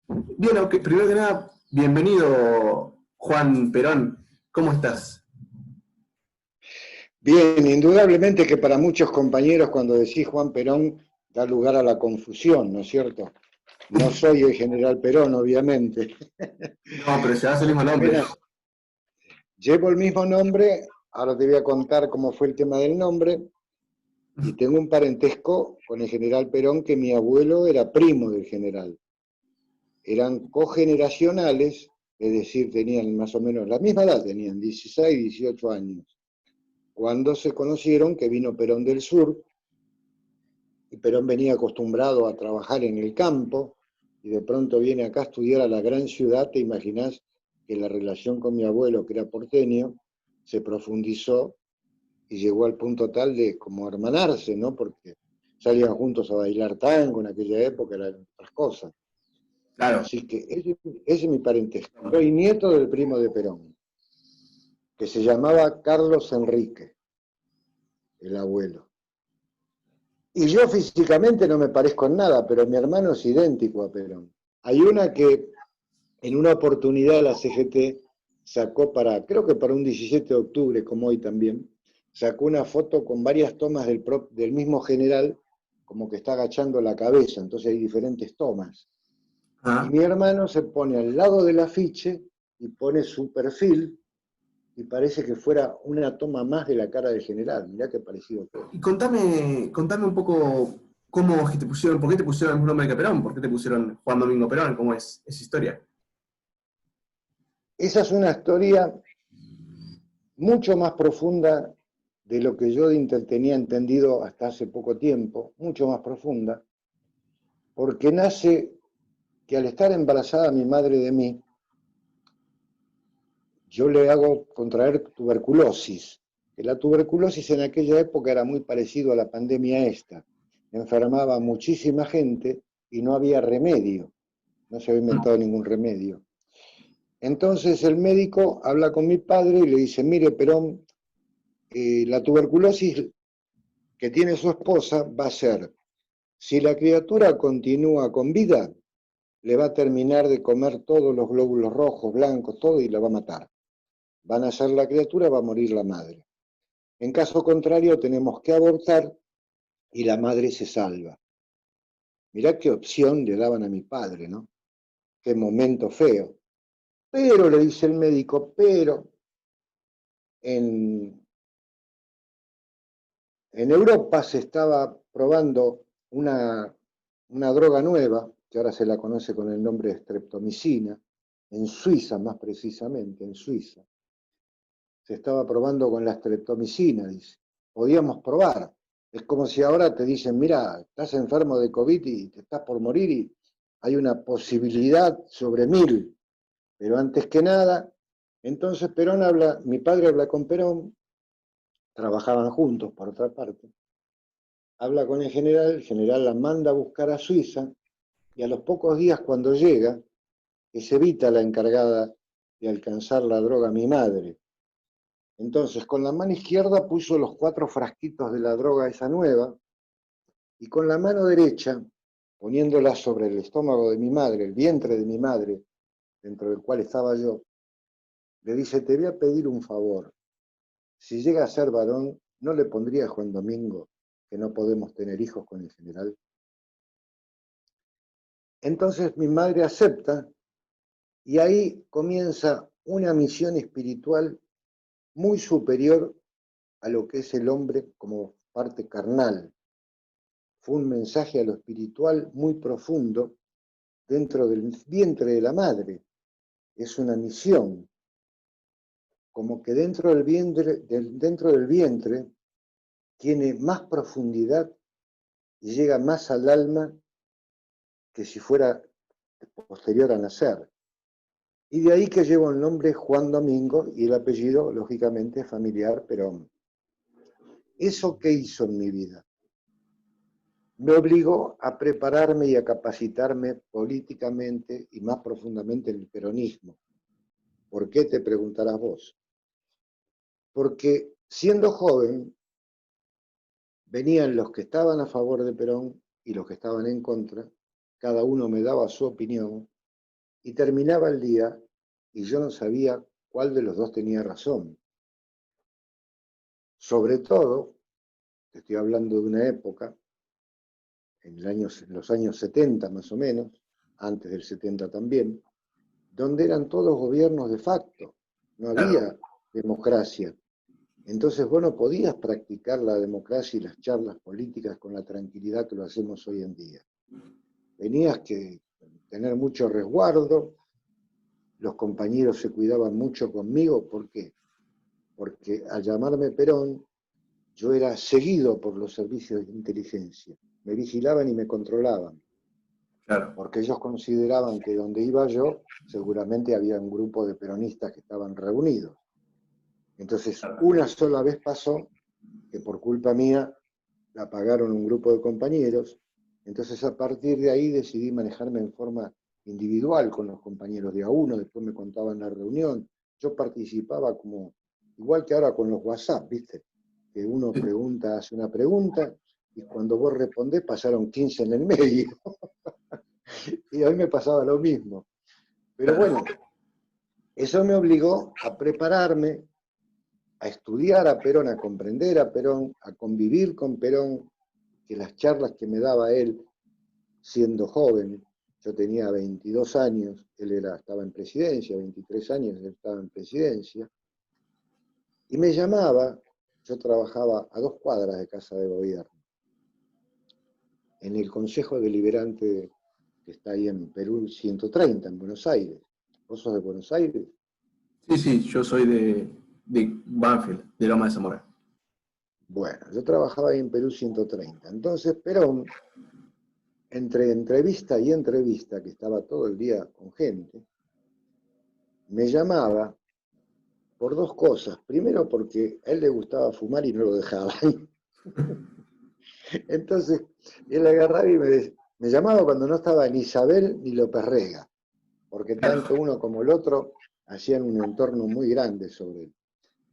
Bien, ok, primero que nada, bienvenido Juan Perón. ¿Cómo estás? Bien, indudablemente que para muchos compañeros cuando decís Juan Perón da lugar a la confusión, ¿no es cierto? No soy el general Perón, obviamente. No, pero llevas el mismo nombre. Apenas llevo el mismo nombre, ahora te voy a contar cómo fue el tema del nombre, y tengo un parentesco con el general Perón que mi abuelo era primo del general. Eran cogeneracionales, es decir, tenían más o menos la misma edad, tenían 16, 18 años. Cuando se conocieron, que vino Perón del Sur, y Perón venía acostumbrado a trabajar en el campo, y de pronto viene acá a estudiar a la gran ciudad, te imaginás que la relación con mi abuelo, que era porteño, se profundizó y llegó al punto tal de como hermanarse, ¿no? Porque salían juntos a bailar tango en aquella época, eran otras cosas. Claro. Así que ese es mi parentesco. Soy nieto del primo de Perón, que se llamaba Carlos Enrique, el abuelo. Y yo físicamente no me parezco en nada, pero mi hermano es idéntico a Perón. Hay una que en una oportunidad la CGT sacó para, creo que para un 17 de octubre, como hoy también, sacó una foto con varias tomas del mismo general, como que está agachando la cabeza, entonces hay diferentes tomas. Y Ah. mi hermano se pone al lado del afiche y pone su perfil y parece que fuera una toma más de la cara del general. Mirá qué parecido que es. Y contame un poco cómo es que te pusieron, por qué te pusieron el mismo nombre que Perón, por qué te pusieron Juan Domingo Perón, cómo es esa historia. Esa es una historia mucho más profunda de lo que yo tenía entendido hasta hace poco tiempo, mucho más profunda, porque nace que al estar embarazada mi madre de mí, yo le hago contraer tuberculosis, que la tuberculosis en aquella época era muy parecido a la pandemia esta, enfermaba muchísima gente y no había remedio, no se había inventado ningún remedio. Entonces el médico habla con mi padre y le dice, mire, Perón, la tuberculosis que tiene su esposa va a ser, si la criatura continúa con vida, le va a terminar de comer todos los glóbulos rojos, blancos, todo y la va a matar. Va a nacer la criatura, va a morir la madre. En caso contrario, tenemos que abortar y la madre se salva. Mirá qué opción le daban a mi padre, ¿no? Qué momento feo. Pero, le dice el médico, pero en, en Europa se estaba probando una droga nueva, que ahora se la conoce con el nombre de streptomicina, en Suiza más precisamente, en Suiza. Se estaba probando con la streptomicina, dice. Podíamos probar. Es como si ahora te dicen, mira, estás enfermo de COVID y te estás por morir y hay una posibilidad sobre 1000. Pero antes que nada, entonces Perón habla, mi padre habla con Perón, trabajaban juntos por otra parte, habla con el general la manda a buscar a Suiza y a los pocos días cuando llega, es Evita la encargada de alcanzar la droga a mi madre. Entonces, con la mano izquierda puso los 4 frasquitos de la droga esa nueva y con la mano derecha, poniéndola sobre el estómago de mi madre, el vientre de mi madre, dentro del cual estaba yo, le dice, te voy a pedir un favor. Si llega a ser varón, ¿no le pondría a Juan Domingo que no podemos tener hijos con el general? Entonces mi madre acepta y ahí comienza una misión espiritual muy superior a lo que es el hombre como parte carnal. Fue un mensaje a lo espiritual muy profundo dentro del vientre de la madre. Es una misión, como que dentro del vientre tiene más profundidad y llega más al alma que si fuera posterior a nacer. Y de ahí que llevo el nombre Juan Domingo y el apellido, lógicamente, familiar, pero ¿eso qué hizo en mi vida? Me obligó a prepararme y a capacitarme políticamente y más profundamente en el peronismo. ¿Por qué te preguntarás vos? Porque siendo joven venían los que estaban a favor de Perón y los que estaban en contra, cada uno me daba su opinión y terminaba el día y yo no sabía cuál de los dos tenía razón. Sobre todo, te estoy hablando de una época, en los años 70 más o menos, antes del 70 también, donde eran todos gobiernos de facto, no Claro, había democracia. Entonces vos no podías practicar la democracia y las charlas políticas con la tranquilidad que lo hacemos hoy en día. Tenías que tener mucho resguardo, los compañeros se cuidaban mucho conmigo, ¿por qué? Porque al llamarme Perón, yo era seguido por los servicios de inteligencia, me vigilaban y me controlaban, claro. porque ellos consideraban que donde iba yo, seguramente había un grupo de peronistas que estaban reunidos. Entonces, Claro. una sola vez pasó que por culpa mía la pagaron un grupo de compañeros, entonces a partir de ahí decidí manejarme en forma individual con los compañeros de a uno, después me contaban la reunión, yo participaba como, igual que ahora con los WhatsApp, ¿viste? Que uno Sí. pregunta, hace una pregunta, y cuando vos respondés pasaron 15 en el medio, y a mí me pasaba lo mismo. Pero Claro. bueno, eso me obligó a prepararme, a estudiar a Perón, a comprender a Perón, a convivir con Perón, que las charlas que me daba él siendo joven, yo tenía 22 años, estaba en presidencia, 23 años, él estaba en presidencia, y me llamaba, yo trabajaba a 2 cuadras de Casa de Gobierno, en el Consejo Deliberante que está ahí en Perú 130, en Buenos Aires. ¿Vos sos de Buenos Aires? Sí, sí, yo soy de Banfield, de Loma de Zamora. Bueno, yo trabajaba ahí en Perú 130. Entonces Perón, entre entrevista y entrevista, que estaba todo el día con gente, me llamaba por dos cosas. Primero, porque a él le gustaba fumar y no lo dejaban. Entonces, él agarraba y me llamaba cuando no estaba ni Isabel ni López Rega, porque tanto Claro. uno como el otro hacían un entorno muy grande sobre él.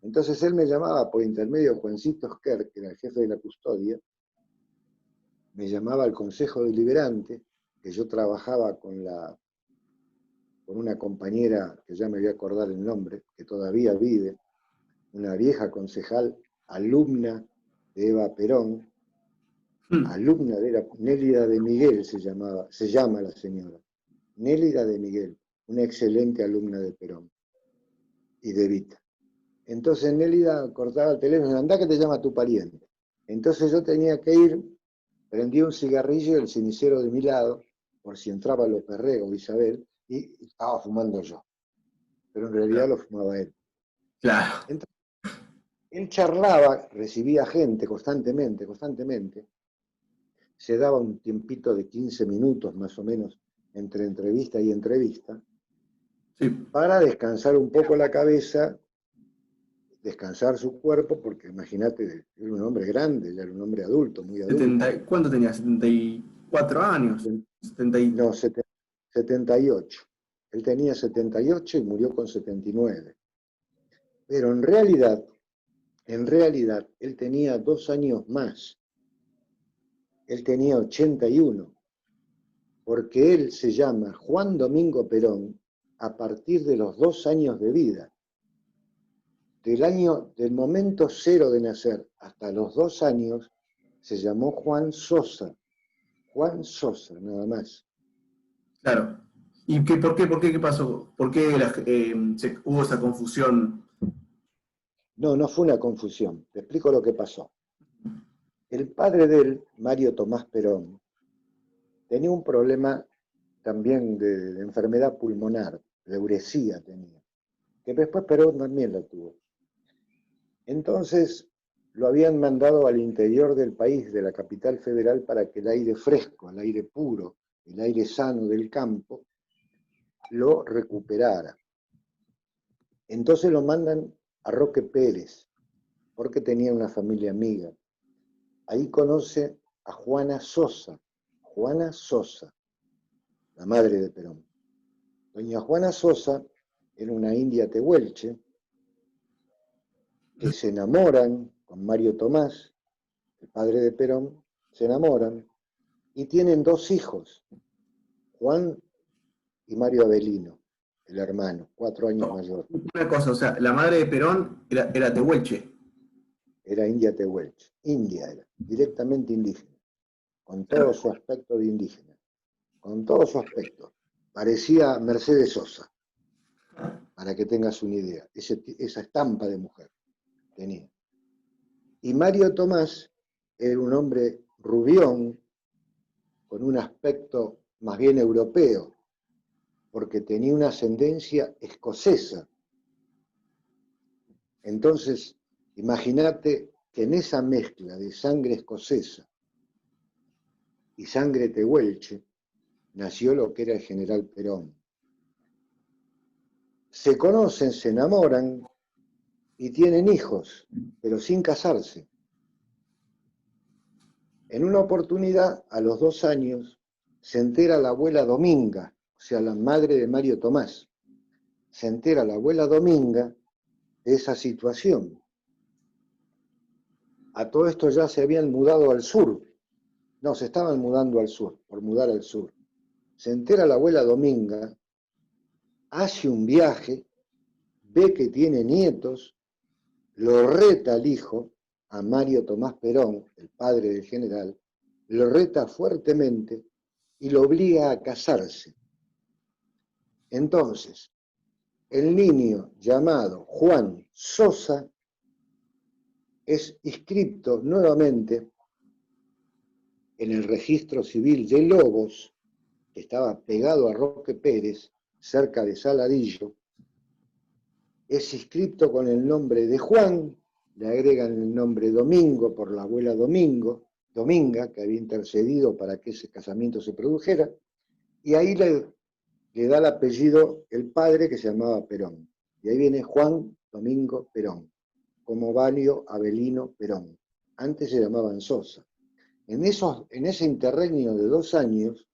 Entonces él me llamaba por intermedio de Juancito Esquer, que era el jefe de la custodia, me llamaba al Consejo Deliberante, que yo trabajaba con una compañera, que ya me voy a acordar el nombre, que todavía vive, una vieja concejal, alumna de Eva Perón, Mm. alumna de Nélida de Miguel se llama la señora, Nélida de Miguel, una excelente alumna de Perón y de Evita. Entonces Nélida cortaba el teléfono, anda que te llama tu pariente. Entonces yo tenía que ir, prendí un cigarrillo, el cenicero de mi lado, por si entraba López Rega o Isabel, y estaba fumando yo, pero en realidad Claro. lo fumaba él. Claro. Entonces, él charlaba, recibía gente constantemente, se daba un tiempito de 15 minutos más o menos entre entrevista y entrevista, Sí. para descansar un poco la cabeza, descansar su cuerpo, porque imagínate, era un hombre grande, ya era un hombre adulto, muy adulto. ¿Cuánto tenía? 74 años. 70 y... No, 78. Él tenía 78 y murió con 79. Pero en realidad, él tenía 2 años más. Él tenía 81, porque él se llama Juan Domingo Perón a partir de los 2 años de vida. Del momento cero de nacer hasta los 2 años, se llamó Juan Sosa, nada más. Claro. ¿Y qué pasó? ¿Por qué hubo esa confusión? No, no fue una confusión. Te explico lo que pasó. El padre de él, Mario Tomás Perón, tenía un problema también de enfermedad pulmonar, de uresía tenía, que después Perón también la tuvo. Entonces lo habían mandado al interior del país, de la capital federal, para que el aire fresco, el aire puro, el aire sano del campo, lo recuperara. Entonces lo mandan a Roque Pérez, porque tenía una familia amiga. Ahí conoce a Juana Sosa, la madre de Perón. Doña Juana Sosa era una india tehuelche que se enamoran con Mario Tomás, el padre de Perón, se enamoran y tienen 2 hijos, Juan y Mario Avelino, el hermano, 4 años No, mayor. una cosa, o sea, la madre de Perón era tehuelche. Era India Tehuelche, India era, directamente indígena, con todo Claro. su aspecto de indígena, con todo su aspecto. Parecía Mercedes Sosa, para que tengas una idea, esa estampa de mujer tenía. Y Mario Tomás era un hombre rubión, con un aspecto más bien europeo, porque tenía una ascendencia escocesa. Entonces, imagínate que en esa mezcla de sangre escocesa y sangre tehuelche, nació lo que era el general Perón. Se conocen, se enamoran y tienen hijos, pero sin casarse. En una oportunidad, a los 2 años, se entera la abuela Dominga, o sea, la madre de Mario Tomás. Se entera la abuela Dominga de esa situación. A todo esto ya se habían mudado al sur. No, se estaban mudando al sur, por mudar al sur. Se entera la abuela Dominga, hace un viaje, ve que tiene nietos, lo reta al hijo, a Mario Tomás Perón, el padre del general, lo reta fuertemente y lo obliga a casarse. Entonces, el niño llamado Juan Sosa es inscripto nuevamente en el registro civil de Lobos, que estaba pegado a Roque Pérez, cerca de Saladillo. Es inscripto con el nombre de Juan, le agregan el nombre Domingo por la abuela Dominga, que había intercedido para que ese casamiento se produjera, y ahí le da el apellido el padre, que se llamaba Perón. Y ahí viene Juan Domingo Perón, como Valio Avelino Perón. Antes se llamaban Sosa. En ese interregnio de 2 años,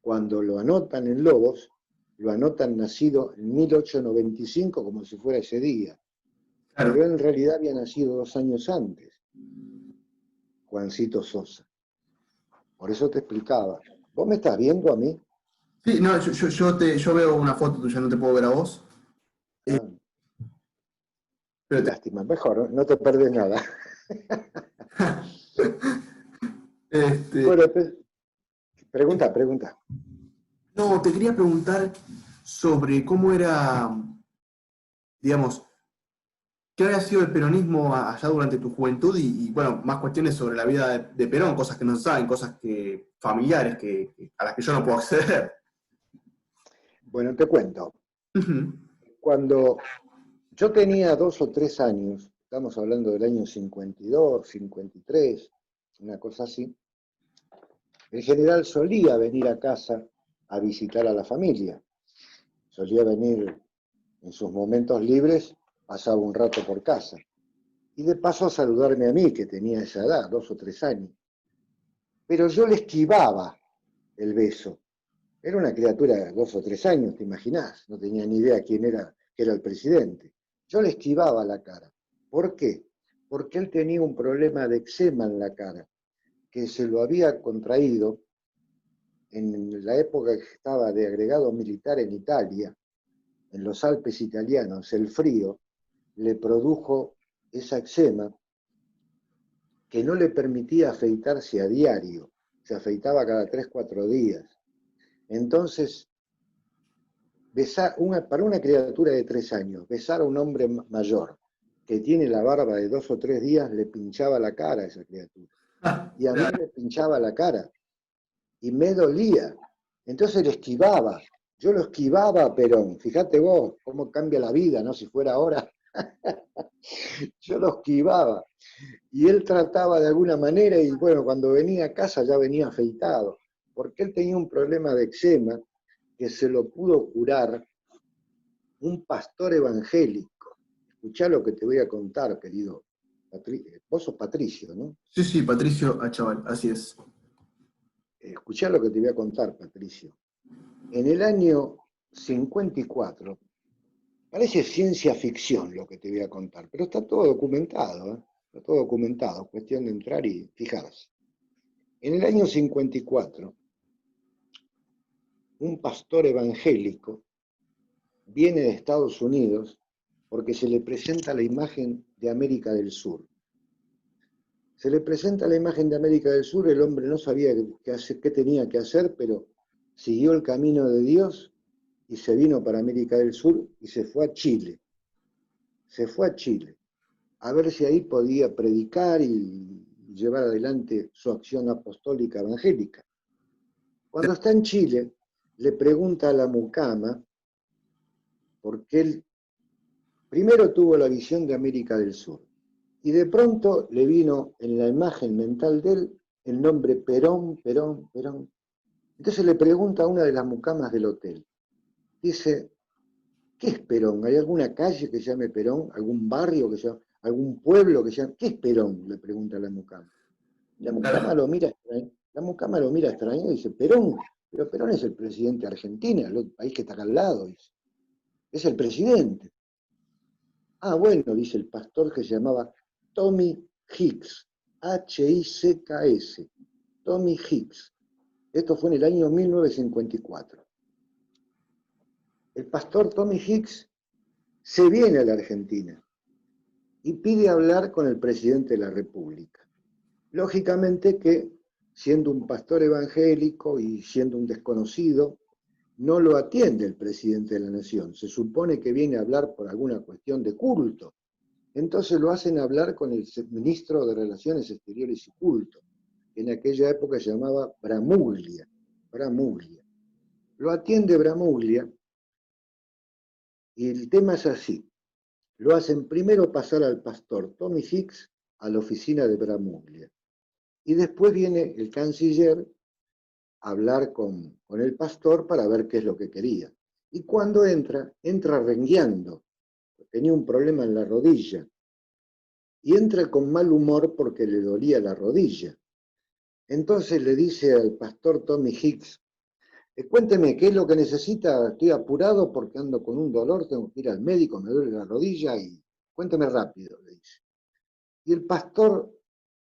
cuando lo anotan en Lobos, lo anotan nacido en 1895 como si fuera ese día. Claro. Pero en realidad había nacido 2 años antes, Juancito Sosa. Por eso te explicaba. ¿Vos me estás viendo a mí? Sí, no, yo veo una foto tuya, no te puedo ver a vos. Eh, Ah, qué pero te- lástima. Mejor, no te perdés nada. este, Bueno, pregunta. no, te quería preguntar sobre cómo era, digamos, qué había sido el peronismo allá durante tu juventud bueno, más cuestiones sobre la vida de Perón, cosas que no se saben, cosas familiares a las que yo no puedo acceder. Bueno, te cuento. Ujú. Cuando yo tenía 2 o 3 años, estamos hablando del año 52, 53, una cosa así, el general solía venir a casa a visitar a la familia. Solía venir en sus momentos libres, pasaba un rato por casa. Y de paso a saludarme a mí, que tenía esa edad, 2 o 3 años. Pero yo le esquivaba el beso. Era una criatura de 2 o 3 años, te imaginás. No tenía ni idea quién era, que era el presidente. Yo le esquivaba la cara. ¿Por qué? Porque él tenía un problema de eczema en la cara, que se lo había contraído en la época que estaba de agregado militar en Italia, en los Alpes italianos. El frío le produjo esa eczema que no le permitía afeitarse a diario, se afeitaba cada 3 o 4 días. Entonces, para una criatura de 3 años, besar a un hombre mayor que tiene la barba de 2 o 3 días, le pinchaba la cara a esa criatura. Y a mí Claro. me pinchaba la cara y me dolía. Entonces le esquivaba. Yo lo esquivaba a Perón. Fíjate vos cómo cambia la vida, ¿no? Si fuera ahora, yo lo esquivaba. Y él trataba de alguna manera y bueno, cuando venía a casa ya venía afeitado, porque él tenía un problema de eczema que se lo pudo curar un pastor evangélico. Escuchá lo que te voy a contar, querido. Vos sos Patricio, ¿no? Sí, sí, Patricio Achaval, así es. Escuchá lo que te voy a contar, Patricio. En el año 54, parece ciencia ficción lo que te voy a contar, pero está todo documentado, ¿eh? Está todo documentado, cuestión de entrar y fijarse. En el año 54, un pastor evangélico viene de Estados Unidos porque se le presenta la imagen de América del Sur. Se le presenta la imagen de América del Sur, el hombre no sabía qué tenía que hacer, pero siguió el camino de Dios y se vino para América del Sur y se fue a Chile. Se fue a Chile a ver si ahí podía predicar y llevar adelante su acción apostólica evangélica. Cuando está en Chile, le pregunta a la mucama, porque él primero tuvo la visión de América del Sur, y de pronto le vino en la imagen mental de él el nombre Perón, Perón, Perón. Entonces le pregunta a una de las mucamas del hotel, dice, ¿qué es Perón? ¿Hay alguna calle que se llame Perón? ¿Algún barrio que se llame? ¿Algún pueblo que se llame? ¿Qué es Perón? Le pregunta a la mucama. La mucama Claro. lo mira extraño, la mucama lo mira extraño y dice, Perón, pero Perón es el presidente de Argentina, el país que está acá al lado, dice. Es el presidente. Ah, bueno, dice el pastor que se llamaba Tommy Hicks, Hicks, Tommy Hicks. Esto fue en el año 1954. El pastor Tommy Hicks se viene a la Argentina y pide hablar con el presidente de la República. Lógicamente que, siendo un pastor evangélico y siendo un desconocido, no lo atiende el presidente de la Nación. Se supone que viene a hablar por alguna cuestión de culto. Entonces lo hacen hablar con el ministro de Relaciones Exteriores y Culto, que en aquella época se llamaba Bramuglia. Bramuglia. Lo atiende Bramuglia y el tema es así. Lo hacen primero pasar al pastor Tommy Hicks a la oficina de Bramuglia. Y después viene el canciller a hablar con el pastor para ver qué es lo que quería. Y cuando entra rengueando. Tenía un problema en la rodilla. Y entra con mal humor porque le dolía la rodilla. Entonces le dice al pastor Tommy Hicks, cuénteme, ¿qué es lo que necesita? Estoy apurado porque ando con un dolor, tengo que ir al médico, me duele la rodilla y cuénteme rápido, le dice. Y el pastor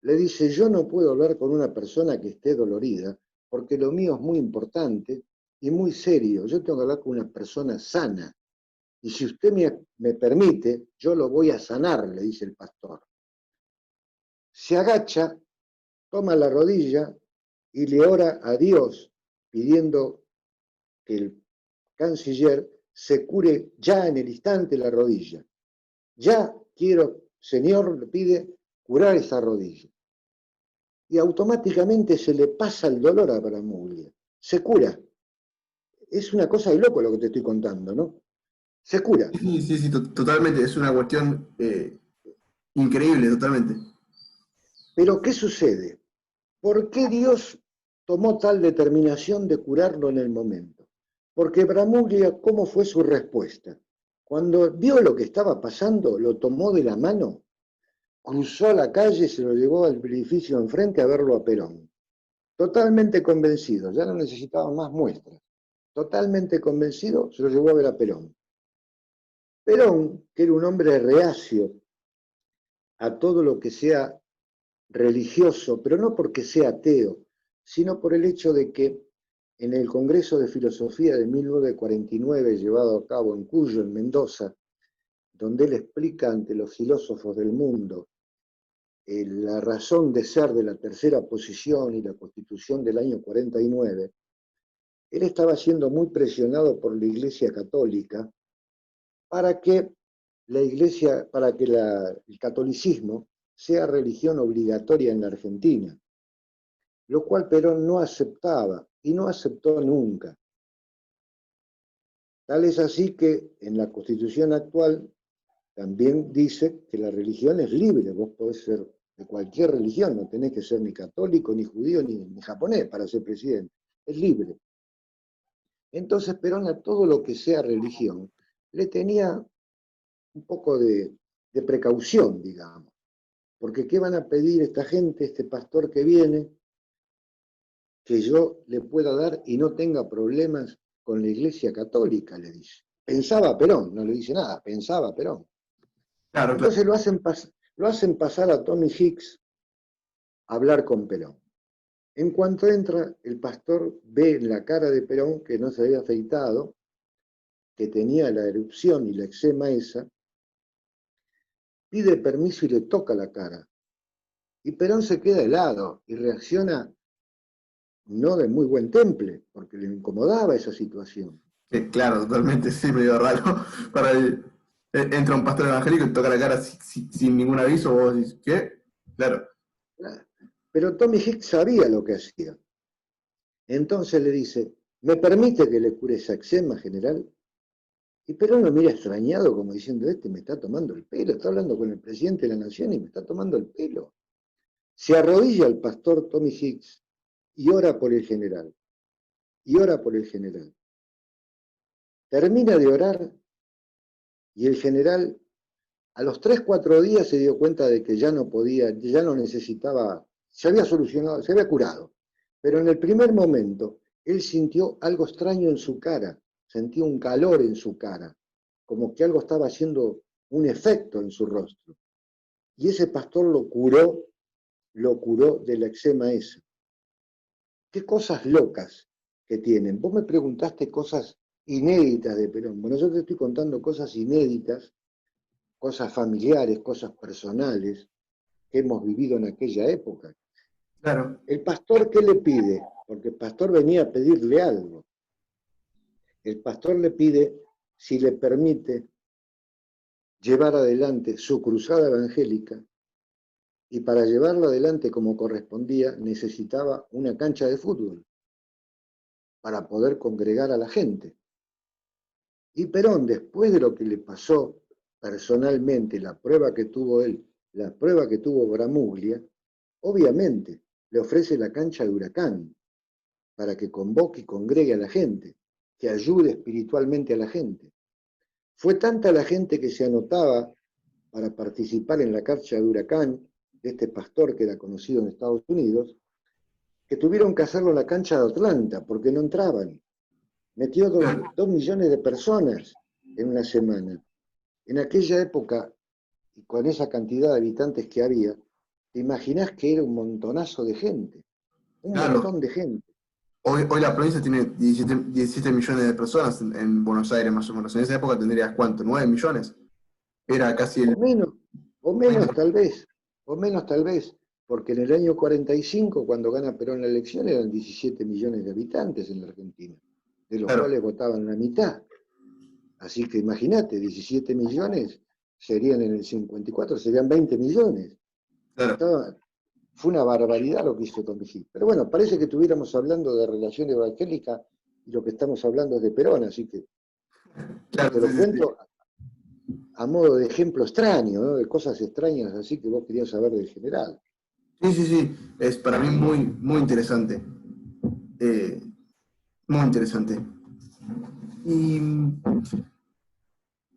le dice, yo no puedo hablar con una persona que esté dolorida porque lo mío es muy importante y muy serio. Yo tengo que hablar con una persona sana. Y si usted me permite, yo lo voy a sanar, le dice el pastor. Se agacha, toma la rodilla y le ora a Dios pidiendo que el canciller se cure ya en el instante la rodilla. Ya quiero, Señor, le pide curar esa rodilla. Y automáticamente se le pasa el dolor a Bramuglia. Se cura. Es una cosa de loco lo que te estoy contando, ¿no? Se cura. Sí, sí, sí, totalmente. Es una cuestión increíble, totalmente. Pero ¿qué sucede? ¿Por qué Dios tomó tal determinación de curarlo en el momento? Porque Bramuglia, ¿cómo fue su respuesta? Cuando vio lo que estaba pasando, lo tomó de la mano, cruzó la calle y se lo llevó al edificio enfrente a verlo a Perón. Totalmente convencido, ya no necesitaba más muestras. Totalmente convencido, se lo llevó a ver a Perón. Perón, que era un hombre reacio a todo lo que sea religioso, pero no porque sea ateo, sino por el hecho de que en el Congreso de Filosofía de 1949, llevado a cabo en Cuyo, en Mendoza, donde él explica ante los filósofos del mundo la razón de ser de la tercera posición y la Constitución del año 49, él estaba siendo muy presionado por la Iglesia Católica para que el catolicismo sea religión obligatoria en la Argentina, lo cual Perón no aceptaba y no aceptó nunca. Tal es así que en la Constitución actual también dice que la religión es libre, vos podés ser de cualquier religión, no tenés que ser ni católico, ni judío, ni japonés para ser presidente, es libre. Entonces Perón a todo lo que sea religión le tenía un poco de precaución, digamos, porque ¿qué van a pedir esta gente, este pastor que viene, que yo le pueda dar y no tenga problemas con la Iglesia Católica? Le dice. Pensaba Perón, no le dice nada, pensaba Perón. Claro, claro. Entonces lo hacen pasar a Tommy Hicks a hablar con Perón. En cuanto entra, el pastor ve en la cara de Perón que no se había afeitado, que tenía la erupción y la eczema esa, pide permiso y le toca la cara. Y Perón se queda helado y reacciona no de muy buen temple, porque le incomodaba esa situación. Claro, totalmente, sí, medio raro. Para entra un pastor evangélico y toca la cara sin ningún aviso, vos decís, ¿qué? Claro, Pero Tommy Hicks sabía lo que hacía. Entonces le dice, ¿me permite que le cure esa eczema, general? Y Perón lo mira extrañado como diciendo, este me está tomando el pelo, está hablando con el presidente de la nación y me está tomando el pelo. Se arrodilla el pastor Tommy Hicks y ora por el general, y ora por el general. Termina de orar y el general a los 3, 4 días se dio cuenta de que ya no podía, ya no necesitaba, se había solucionado, se había curado. Pero en el primer momento él sintió algo extraño en su cara, sentía un calor en su cara, como que algo estaba haciendo un efecto en su rostro. Y ese pastor lo curó de la eczema esa. Qué cosas locas que tienen. Vos me preguntaste cosas inéditas de Perón. Bueno, yo te estoy contando cosas inéditas, cosas familiares, cosas personales que hemos vivido en aquella época. claro. ¿El pastor qué le pide? Porque el pastor venía a pedirle algo. El pastor le pide si le permite llevar adelante su cruzada evangélica y para llevarlo adelante como correspondía necesitaba una cancha de fútbol para poder congregar a la gente. Y Perón, después de lo que le pasó personalmente, la prueba que tuvo él, la prueba que tuvo Bramuglia, obviamente le ofrece la cancha de Huracán para que convoque y congregue a la gente, que ayude espiritualmente a la gente. Fue tanta la gente que se anotaba para participar en la cancha de Huracán, de este pastor que era conocido en Estados Unidos, que tuvieron que hacerlo en la cancha de Atlanta porque no entraban. Metió 2 millones de personas en una semana. En aquella época, y con esa cantidad de habitantes que había, te imaginás que era un montonazo de gente, un Claro, montón de gente. hoy la provincia tiene 17 millones de personas en Buenos Aires, más o menos. En esa época tendrías ¿cuánto? ¿9 millones? Era casi O el menos, o menos 20. tal vez, o menos tal vez, porque en el año 45, cuando gana Perón la elección, eran 17 millones de habitantes en la Argentina, de los Claro, cuales votaban la mitad. Así que imagínate, 17 millones serían en el 54, serían 20 millones. claro, Estaba, fue una barbaridad lo que hizo Tommy Gil. Pero bueno, parece que estuviéramos hablando de relación evangélica y lo que estamos hablando es de Perón, así que claro, te sí, lo sí, sí. cuento a modo de ejemplo extraño, ¿no? De cosas extrañas así que vos querías saber del general. Sí, sí, sí. Es para mí muy interesante. Eh, muy interesante. Y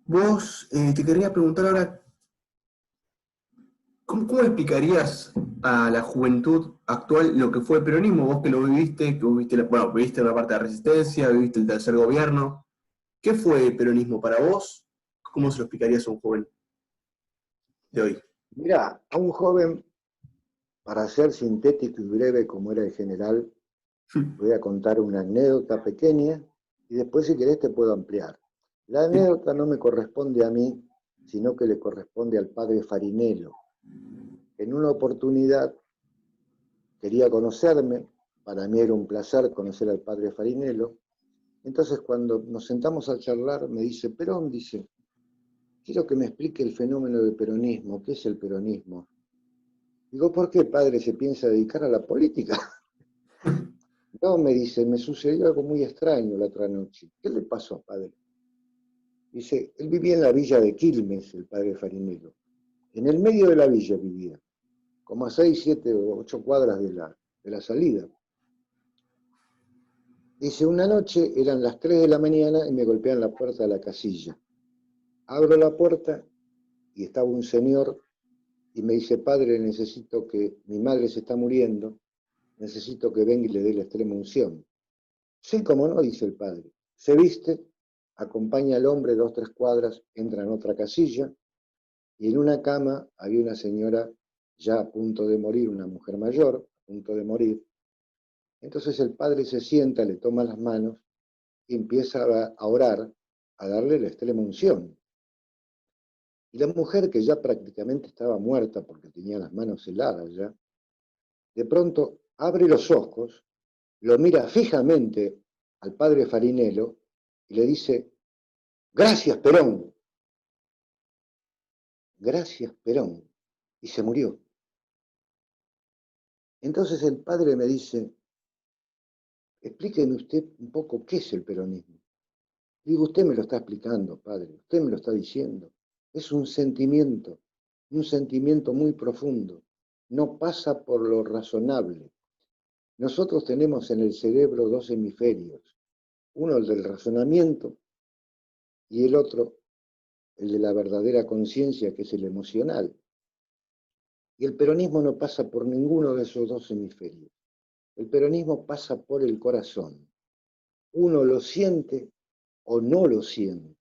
vos, te quería preguntar ahora, ¿cómo explicarías a la juventud actual lo que fue el peronismo? Vos que lo viviste, que viviste, bueno, viviste la parte de la resistencia, viviste el tercer gobierno. ¿Qué fue el peronismo para vos? ¿Cómo se lo explicarías a un joven de hoy? Mirá, a un joven, para ser sintético y breve como era el general, voy a contar una anécdota pequeña y después si querés te puedo ampliar. La Sí, anécdota no me corresponde a mí, sino que le corresponde al padre Farinello. En una oportunidad quería conocerme, para mí era un placer conocer al padre Farinello. Entonces cuando nos sentamos a charlar me dice, Perón, dice, quiero que me explique el fenómeno del peronismo, ¿qué es el peronismo? Digo, ¿por qué padre se piensa dedicar a la política? No, me dice, me sucedió algo muy extraño la otra noche. ¿Qué le pasó, padre? Dice, él vivía en la villa de Quilmes, el padre Farinello. En el medio de la villa vivía, como a 6, 7 o 8 cuadras de la salida. Dice, una noche eran las 3 de la mañana y me golpean la puerta de la casilla. Abro la puerta y estaba un señor y me dice, padre, necesito que, mi madre se está muriendo, necesito que venga y le dé la extrema unción. Sí, como no, dice el padre. Se viste, acompaña al hombre 2, 3 cuadras, entra en otra casilla y en una cama había una señora ya a punto de morir, una mujer mayor, a punto de morir, Entonces el padre se sienta, le toma las manos y empieza a orar, a darle la extrema unción. Y la mujer, que ya prácticamente estaba muerta porque tenía las manos heladas ya, de pronto abre los ojos, lo mira fijamente al padre Farinello y le dice: gracias, Perón, gracias, Perón. Y se murió. Entonces el padre me dice: explíqueme usted un poco qué es el peronismo. Digo: usted me lo está explicando, padre, usted me lo está diciendo. Es un sentimiento muy profundo. No pasa por lo razonable. Nosotros tenemos en el cerebro dos hemisferios, uno el del razonamiento y el otro el de la verdadera conciencia, que es el emocional. Y el peronismo no pasa por ninguno de esos dos hemisferios. El peronismo pasa por el corazón. Uno lo siente o no lo siente.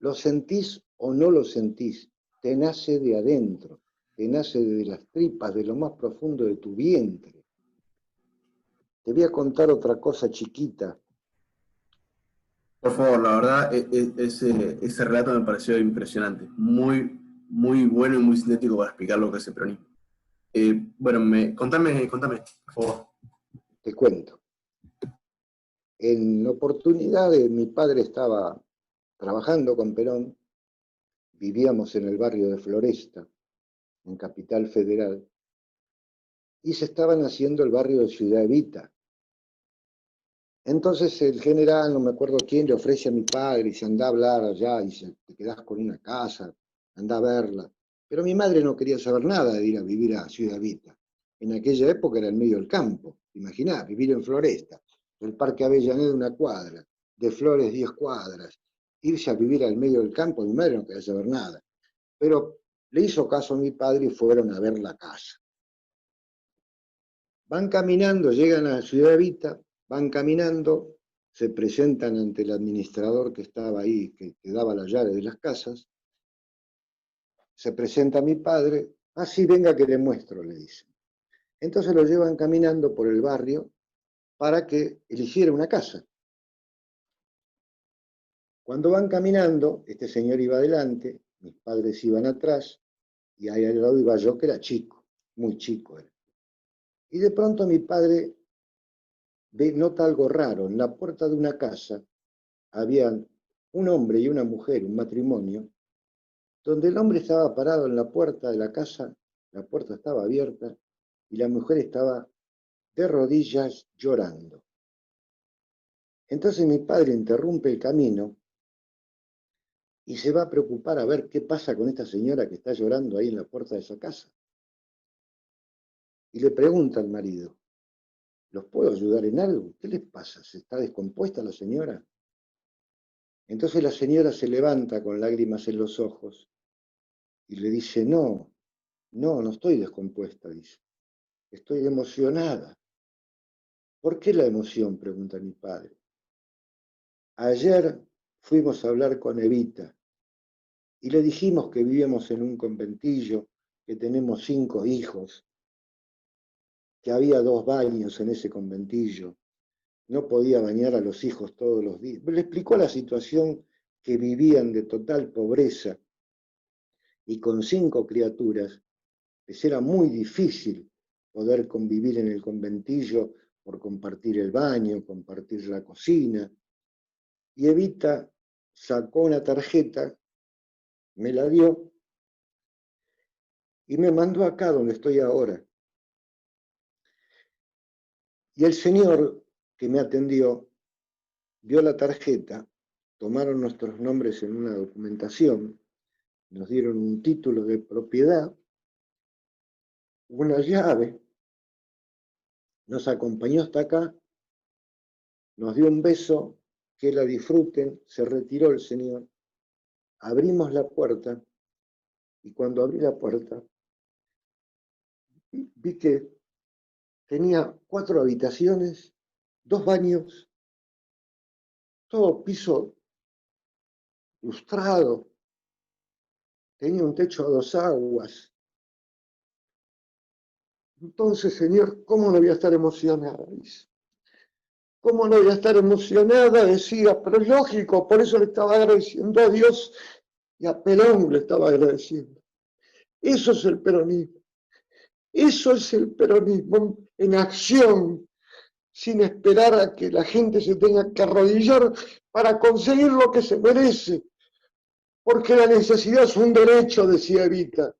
Lo sentís o no lo sentís. Te nace de adentro, te nace de las tripas, de lo más profundo de tu vientre. Te voy a contar otra cosa chiquita. Por favor, la verdad, ese relato me pareció impresionante. Muy, muy bueno y muy sintético para explicar lo que es el peronismo. Bueno, contame, por favor. Te cuento. En oportunidades, mi padre estaba trabajando con Perón, vivíamos en el barrio de Floresta, en Capital Federal, y se estaban haciendo el barrio de Ciudad Evita. Entonces el general, no me acuerdo quién, le ofrece a mi padre y se anda a hablar allá y te quedás con una casa, anda a verla. Pero mi madre no quería saber nada de ir a vivir a Ciudad Evita. En aquella época era en medio del campo. Imaginá, vivir en Floresta, el Parque Avellaneda 1 cuadra, de Flores 10 cuadras, irse a vivir al medio del campo, mi madre no quería saber nada. Pero le hizo caso a mi padre y fueron a ver la casa. Van caminando, llegan a Ciudad Evita, van caminando, se presentan ante el administrador que estaba ahí, que daba la llave de las casas. Se presenta mi padre: ah, sí, venga que le muestro, le dice. Entonces lo llevan caminando por el barrio para que eligiera una casa. Cuando van caminando, este señor iba adelante, mis padres iban atrás, y ahí al lado iba yo, que era chico, muy chico era. Y de pronto mi padre nota algo raro. En la puerta de una casa habían un hombre y una mujer, un matrimonio, donde el hombre estaba parado en la puerta de la casa, la puerta estaba abierta, y la mujer estaba de rodillas llorando. Entonces mi padre interrumpe el camino y se va a preocupar a ver qué pasa con esta señora que está llorando ahí en la puerta de esa casa. Y le pregunta al marido: ¿los puedo ayudar en algo? ¿Qué les pasa? ¿Se está descompuesta la señora? Entonces la señora se levanta con lágrimas en los ojos y le dice: no, no estoy descompuesta, dice. Estoy emocionada. ¿Por qué la emoción?, pregunta mi padre. Ayer fuimos a hablar con Evita y le dijimos que vivíamos en un conventillo, que tenemos 5 hijos, que había 2 baños en ese conventillo, no podía bañar a los hijos todos los días. Le explicó la situación, que vivían de total pobreza y con 5 criaturas, les era muy difícil poder convivir en el conventillo por compartir el baño, compartir la cocina. Y Evita sacó una tarjeta, me la dio y me mandó acá donde estoy ahora. Y el señor que me atendió vio la tarjeta, tomaron nuestros nombres en una documentación, nos dieron un título de propiedad, una llave, nos acompañó hasta acá, nos dio un beso, que la disfruten, se retiró el señor. Abrimos la puerta y cuando abrí la puerta vi que tenía 4 habitaciones, 2 baños, todo piso lustrado, tenía un techo a 2 aguas. Entonces, Señor, ¿cómo no voy a estar emocionada? Dice. ¿Cómo no voy a estar emocionada? Decía, pero es lógico, por eso le estaba agradeciendo a Dios y a Perón le estaba agradeciendo. Eso es el peronismo. Eso es el peronismo en acción, sin esperar a que la gente se tenga que arrodillar para conseguir lo que se merece. Porque la necesidad es un derecho, decía Evita.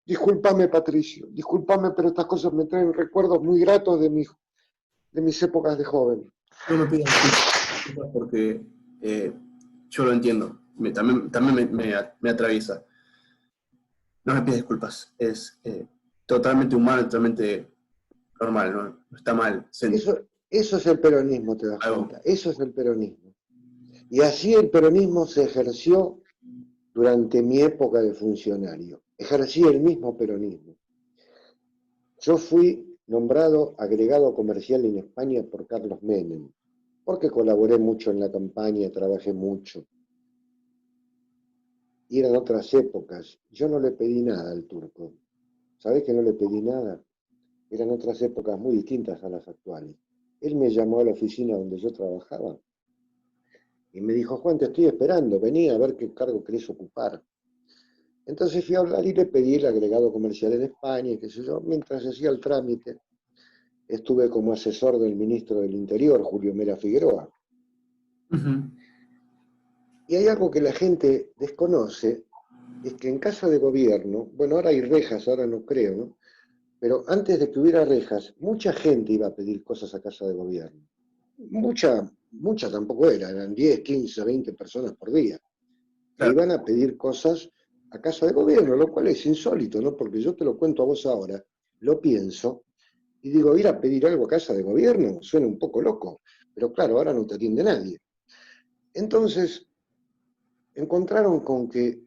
Discúlpame, Patricio, discúlpame, pero estas cosas me traen recuerdos muy gratos de mis épocas de joven. No me pidas disculpas porque yo lo entiendo. También me atraviesa. No me pidas disculpas. Es totalmente humano, totalmente normal, ¿no? No está mal. Eso es el peronismo, te das Algo. cuenta. Eso es el peronismo. Y así el peronismo se ejerció durante mi época de funcionario. Ejercí el mismo peronismo. Yo fui nombrado agregado comercial en España por Carlos Menem, porque colaboré mucho en la campaña, trabajé mucho. Y eran otras épocas. Yo no le pedí nada al turco. ¿Sabés que no le pedí nada? Eran otras épocas muy distintas a las actuales. Él me llamó a la oficina donde yo trabajaba y me dijo, Juan, te estoy esperando, vení a ver qué cargo querés ocupar. Entonces fui a hablar y le pedí el agregado comercial en España y qué sé yo. Mientras hacía el trámite, estuve como asesor del ministro del Interior, Julio Mera Figueroa. Uh-huh. Y hay algo que la gente desconoce, es que en casa de gobierno, bueno, ahora hay rejas, ahora no creo, ¿no? Pero antes de que hubiera rejas, mucha gente iba a pedir cosas a casa de gobierno. Mucha tampoco era, eran 10, 15, 20 personas por día, que Claro. iban a pedir cosas a casa de gobierno, lo cual es insólito, ¿no? Porque yo te lo cuento a vos ahora, lo pienso, y digo, ir a pedir algo a casa de gobierno suena un poco loco, pero claro, ahora no te atiende nadie. Entonces, encontraron con que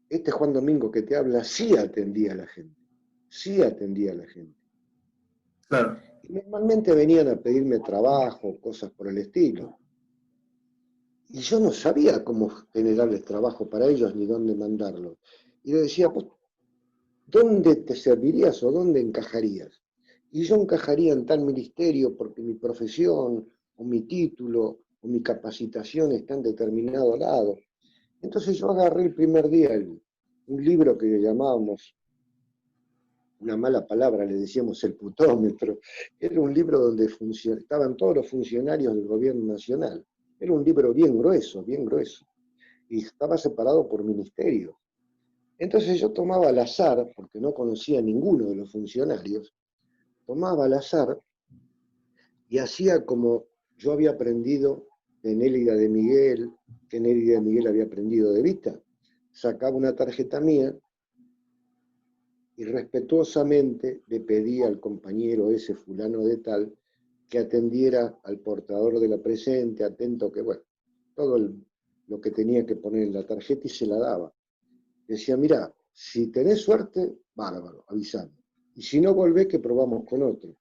este Juan Domingo que te habla sí atendía a la gente, sí atendía a la gente. Claro. Y normalmente venían a pedirme trabajo, cosas por el estilo. Y yo no sabía cómo generarles trabajo para ellos ni dónde mandarlos. Y le decía, pues, ¿dónde te servirías o dónde encajarías? Y yo encajaría en tal ministerio porque mi profesión o mi título o mi capacitación está en determinado lado. Entonces yo agarré el primer día un libro que le llamábamos, una mala palabra, le decíamos el putómetro. Era un libro donde estaban todos los funcionarios del gobierno nacional. Era un libro bien grueso, bien grueso. Y estaba separado por ministerios. Entonces yo tomaba al azar, porque no conocía a ninguno de los funcionarios, tomaba al azar y hacía como yo había aprendido de Nélida de Miguel, que Nélida de Miguel había aprendido de Vita. Sacaba una tarjeta mía y respetuosamente le pedía al compañero ese fulano de tal que atendiera al portador de la presente, atento que, bueno, todo lo que tenía que poner en la tarjeta y se la daba. Decía, mira, si tenés suerte, bárbaro, avisame. Y si no volvés, que probamos con otro.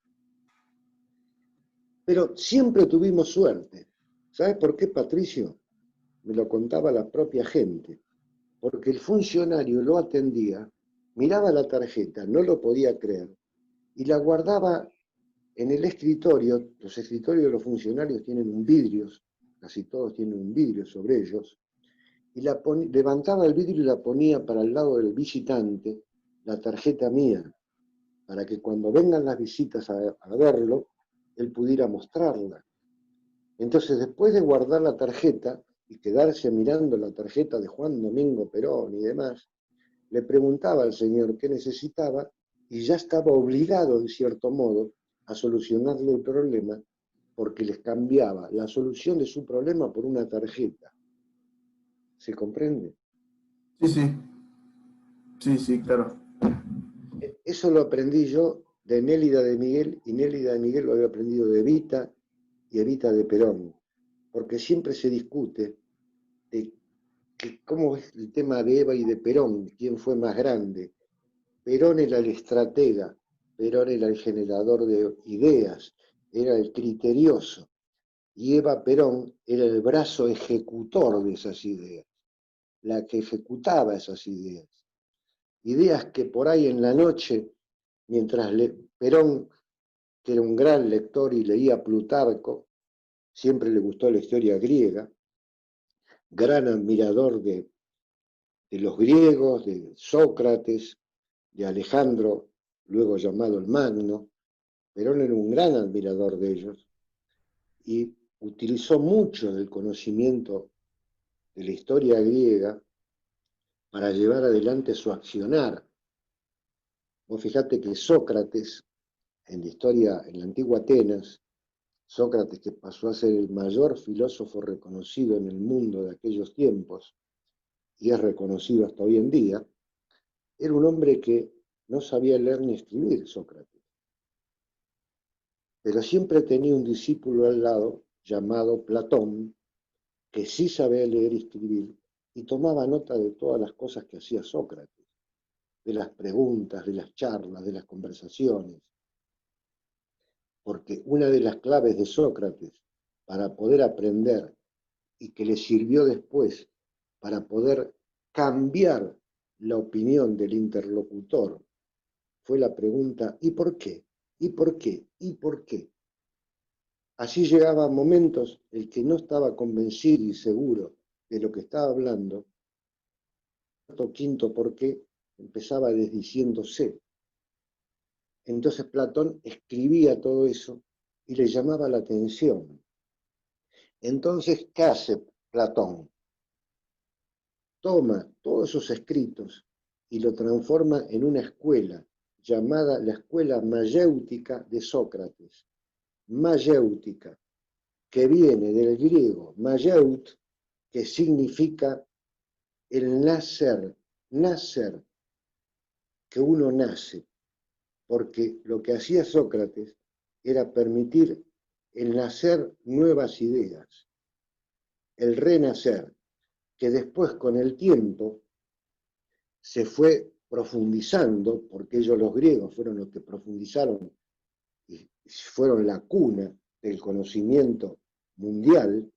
Pero siempre tuvimos suerte. ¿Sabes por qué, Patricio? Me lo contaba la propia gente. Porque el funcionario lo atendía, miraba la tarjeta, no lo podía creer, y la guardaba en el escritorio. Los escritorios de los funcionarios tienen un vidrio, casi todos tienen un vidrio sobre ellos, y levantaba el vidrio y la ponía para el lado del visitante, la tarjeta mía, para que cuando vengan las visitas a verlo, él pudiera mostrarla. Entonces, después de guardar la tarjeta y quedarse mirando la tarjeta de Juan Domingo Perón y demás, le preguntaba al señor qué necesitaba y ya estaba obligado, en cierto modo, a solucionarle el problema porque les cambiaba la solución de su problema por una tarjeta. ¿Se comprende? Sí, sí. Sí, sí, claro. Eso lo aprendí yo de Nélida de Miguel, y Nélida de Miguel lo había aprendido de Evita y Evita de Perón, porque siempre se discute de cómo es el tema de Eva y de Perón, quién fue más grande. Perón era el estratega, Perón era el generador de ideas, era el criterioso, y Eva Perón era el brazo ejecutor de esas ideas, la que ejecutaba esas ideas. Ideas que por ahí en la noche mientras Perón, que era un gran lector y leía Plutarco, siempre le gustó la historia griega, gran admirador de los griegos, de Sócrates, de Alejandro, luego llamado el Magno. Perón era un gran admirador de ellos y utilizó mucho del conocimiento de la historia griega para llevar adelante su accionar. Vos fijate que Sócrates, en la historia, en la antigua Atenas, Sócrates, que pasó a ser el mayor filósofo reconocido en el mundo de aquellos tiempos, y es reconocido hasta hoy en día, era un hombre que no sabía leer ni escribir, Sócrates, pero siempre tenía un discípulo al lado llamado Platón, que sí sabía leer y escribir, y tomaba nota de todas las cosas que hacía Sócrates, de las preguntas, de las charlas, de las conversaciones, porque una de las claves de Sócrates para poder aprender y que le sirvió después para poder cambiar la opinión del interlocutor fue la pregunta ¿y por qué? ¿Y por qué? ¿Y por qué? Así llegaba a momentos el que no estaba convencido y seguro de lo que estaba hablando, quinto por qué, empezaba desdiciéndose. Entonces Platón escribía todo eso y le llamaba la atención. Entonces, ¿qué hace Platón? Toma todos esos escritos y lo transforma en una escuela llamada la escuela mayéutica de Sócrates. Mayéutica, que viene del griego mayeut, que significa el nacer, nacer, que uno nace, porque lo que hacía Sócrates era permitir el nacer nuevas ideas, el renacer, que después con el tiempo se fue profundizando, porque ellos los griegos fueron los que profundizaron y fueron la cuna del conocimiento mundial,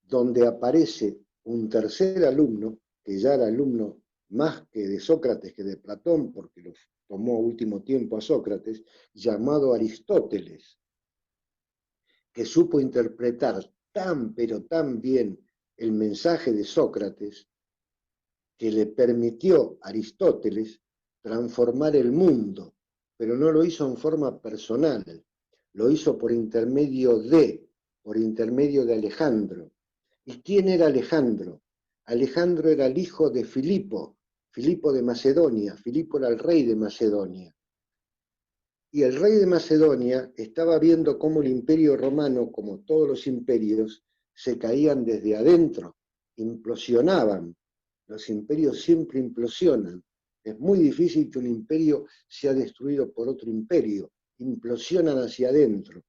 donde aparece un tercer alumno, que ya era alumno más que de Sócrates que de Platón, porque lo tomó último tiempo a Sócrates, llamado Aristóteles, que supo interpretar tan pero tan bien el mensaje de Sócrates, que le permitió a Aristóteles transformar el mundo, pero no lo hizo en forma personal, lo hizo por intermedio de Alejandro. ¿Y quién era Alejandro? Alejandro era el hijo de Filipo, Filipo de Macedonia, Filipo era el rey de Macedonia. Y el rey de Macedonia estaba viendo cómo el imperio romano, como todos los imperios, se caían desde adentro, implosionaban. Los imperios siempre implosionan. Es muy difícil que un imperio sea destruido por otro imperio. Implosionan hacia adentro.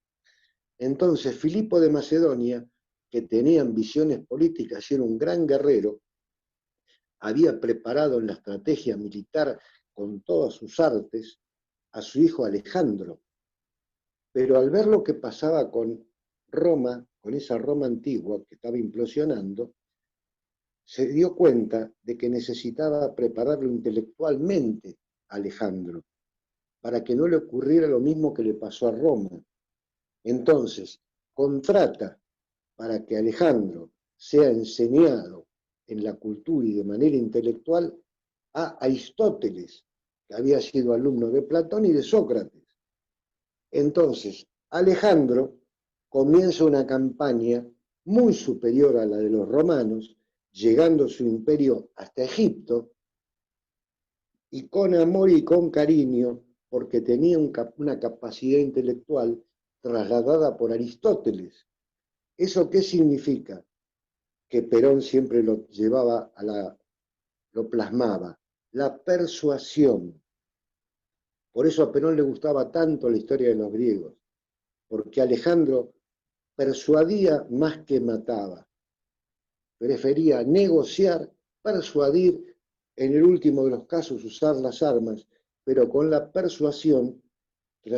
Entonces, Filipo de Macedonia, que tenía ambiciones políticas y era un gran guerrero, había preparado en la estrategia militar con todas sus artes a su hijo Alejandro. Pero al ver lo que pasaba con Roma, con esa Roma antigua que estaba implosionando, se dio cuenta de que necesitaba prepararlo intelectualmente a Alejandro, para que no le ocurriera lo mismo que le pasó a Roma. Entonces, contrata para que Alejandro sea enseñado en la cultura y de manera intelectual a Aristóteles, que había sido alumno de Platón y de Sócrates. Entonces, Alejandro comienza una campaña muy superior a la de los romanos, llegando su imperio hasta Egipto, y con amor y con cariño, porque tenía una capacidad intelectual trasladada por Aristóteles. ¿Eso qué significa? Que Perón siempre lo llevaba lo plasmaba, la persuasión. Por eso a Perón le gustaba tanto la historia de los griegos, porque Alejandro persuadía más que mataba. Prefería negociar, persuadir, en el último de los casos usar las armas, pero con la persuasión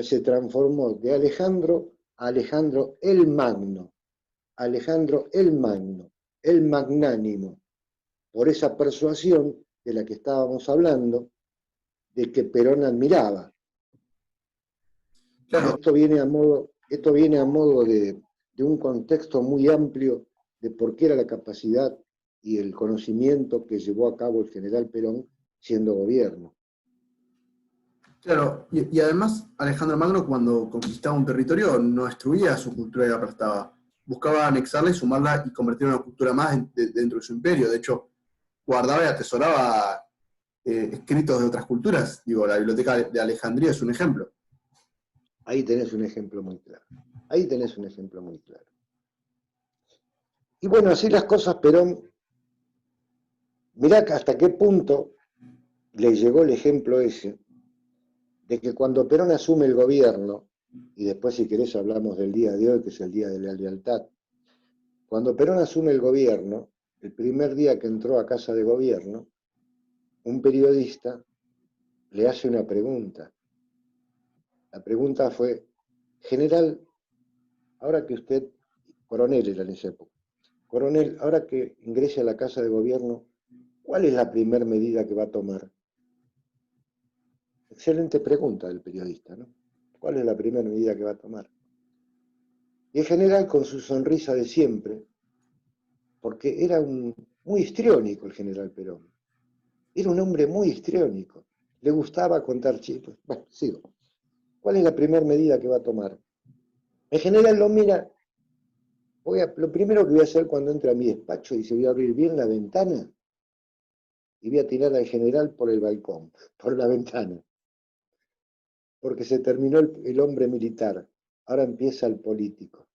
se transformó de Alejandro a Alejandro el Magno, Alejandro el Magno, el magnánimo, por esa persuasión de la que estábamos hablando, de que Perón admiraba. Claro, Esto viene a modo de un contexto muy amplio de por qué era la capacidad y el conocimiento que llevó a cabo el general Perón siendo gobierno. claro. Y además, Alejandro Magno, cuando conquistaba un territorio, no destruía su cultura y la aplastaba. Buscaba anexarla y sumarla y convertirla en una cultura más dentro de su imperio. De hecho, guardaba y atesoraba escritos de otras culturas. Digo, la biblioteca de Alejandría es un ejemplo. Ahí tenés un ejemplo muy claro. Ahí tenés un ejemplo muy claro. Y bueno, así las cosas, Perón, mirá hasta qué punto le llegó el ejemplo ese, de que cuando Perón asume el gobierno, y después si querés hablamos del día de hoy, que es el día de la lealtad, cuando Perón asume el gobierno, el primer día que entró a casa de gobierno, un periodista le hace una pregunta. La pregunta fue, general, ahora que usted, coronel era en esa época, coronel, ahora que ingrese a la casa de gobierno, ¿cuál es la primera medida que va a tomar? Excelente pregunta del periodista, ¿no? ¿Cuál es la primera medida que va a tomar? Y el general, con su sonrisa de siempre, porque era muy histriónico el general Perón, era un hombre muy histriónico, le gustaba contar chistes. Bueno, sigo. ¿Cuál es la primera medida que va a tomar? El general lo mira, lo primero que voy a hacer cuando entre a mi despacho, dice, voy a abrir bien la ventana y voy a tirar al general por el balcón, por la ventana, porque se terminó el hombre militar, ahora empieza el político.